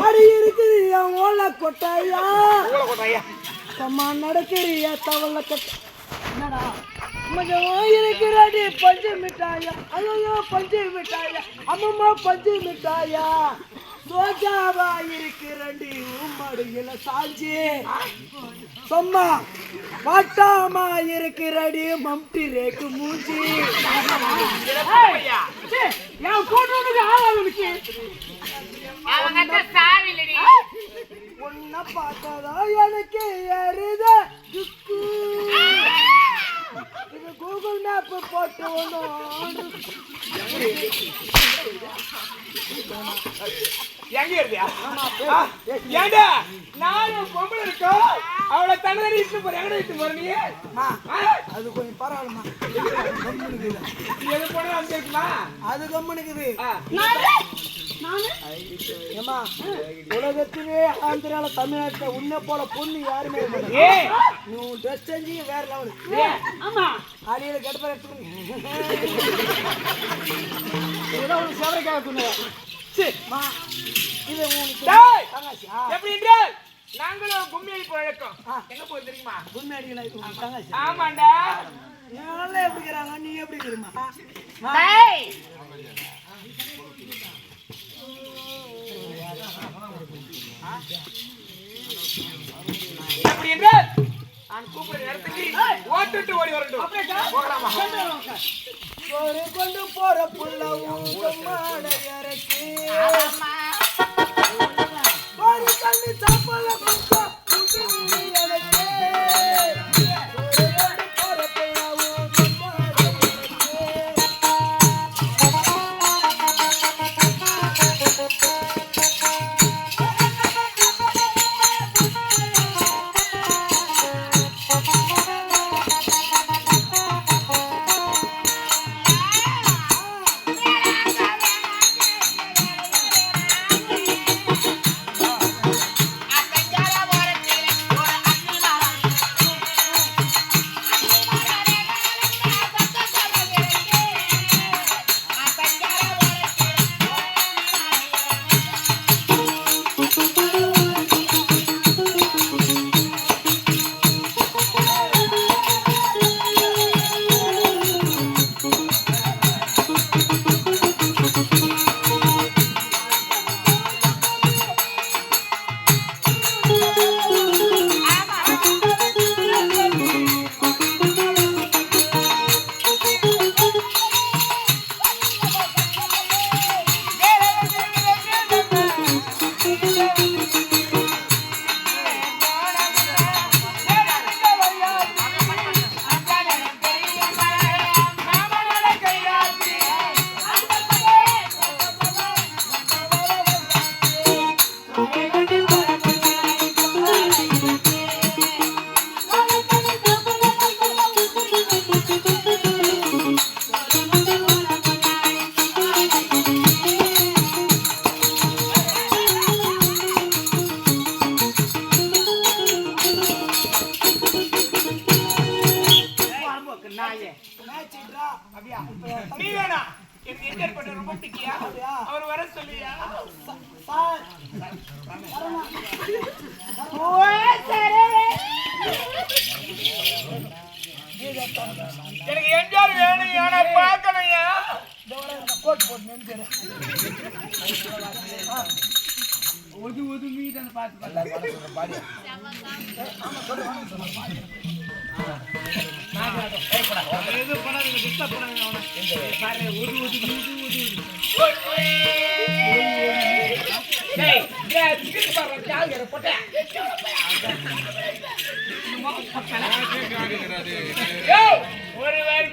அடி இருக்கிறியா ஓலை கொட்டாயா அம்மா நடக்கிறியா தவளை கொட்டை என்னடா கொஞ்சம் இருக்கிறாடி பஞ்சு மிட்டாயா ஐயோ பஞ்சு மிட்டாயா அம்மம்மா பஞ்சு மிட்டாயா ரோஜாவா இருக்கிறண்டி உம்மடியில சாஞ்சி சொம்மா பாட்டாமா இருக்கிறடி மம்டி ரேக்கு மூஞ்சி என் கூட்டுக்கு ஆளாளுக்கு உன்னை பார்த்ததா எனக்கு எரித இது கூகுள் மேப் போட்டு பொம்பளை இருக்கோம் அவளை தண்ணி இட்டு போற எங்க இட்டு போற நீ அது கொஞ்சம் பரவாயில்லமா எது போனா அங்க இருக்குமா அது கம்முனுக்குது ஏமா உலகத்திலே ஆந்திரால தமிழ்நாட்டுல உன்னை போல பொண்ணு யாருமே நீ உன் ட்ரெஸ் செஞ்சு வேற லெவலு ஆமா அடியில கெடுப்பா எடுத்துக்கணும் சேவரைக்காக சொன்னேன் இது எப்படி நாங்களும் கும்மி அடிப்பு வழக்கம் எங்க போய் தெரியுமா கும்மி அடிக்கலாம் ஆமாண்டா எல்லாம் எப்படி இருக்கிறாங்க நீ எப்படி இருக்கிறமா எப்படி என்றால் நான் கூப்பிடுற நேரத்துக்கு ஓட்டுட்டு ஓடி வரட்டும் போகலாமா ஒரு கொண்டு போற புள்ளவும் இறக்கி ஒரு கண்ணு சாப்பாடு அவர் வர சொல்லியா எனக்கு என்ஜாய் வேணும் யானை பார்க்கணையா கோட் போட்டு நினைக்கிறேன் ஒது மீதான் பார்த்து ஒருவர்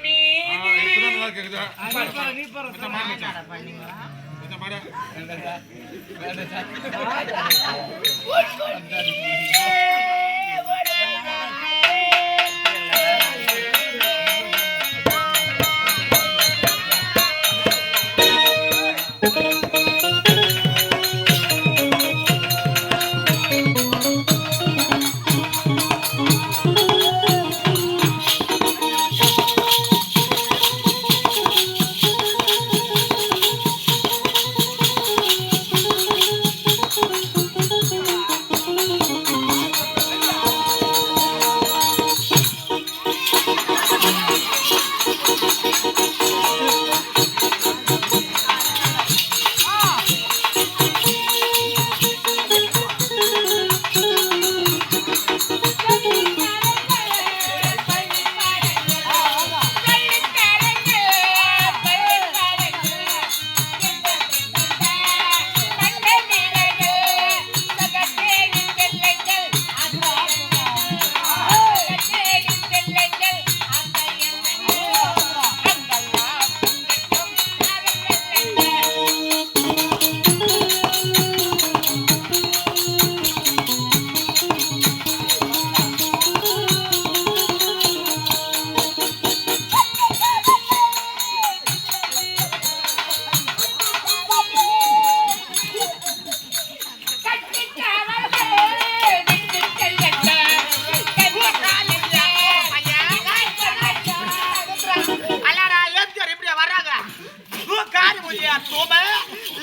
தூப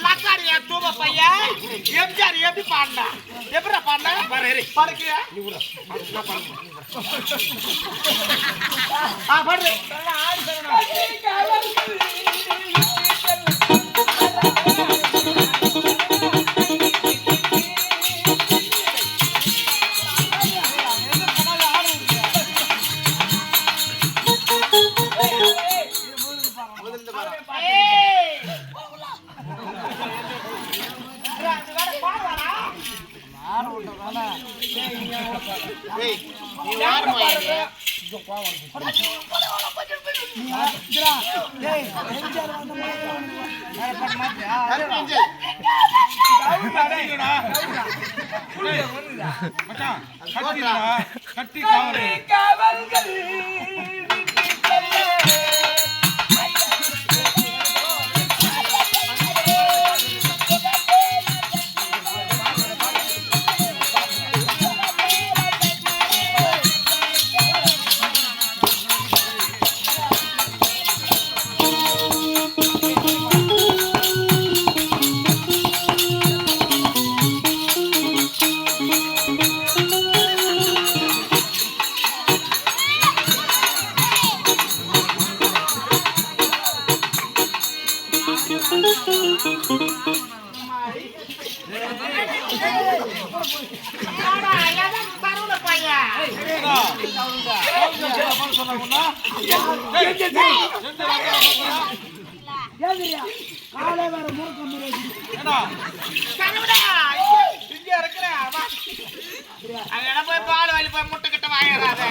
லக்காரியா தூப பையன் எம்ஜிஆர் எப்படி பாடினா எப்படி பாடினா பாடுக்கியா பாடு கட்டி காவல்கள் காலை வேற முறுக்கம் போய் பால் வாலி போய் முட்டை கிட்ட வாங்காத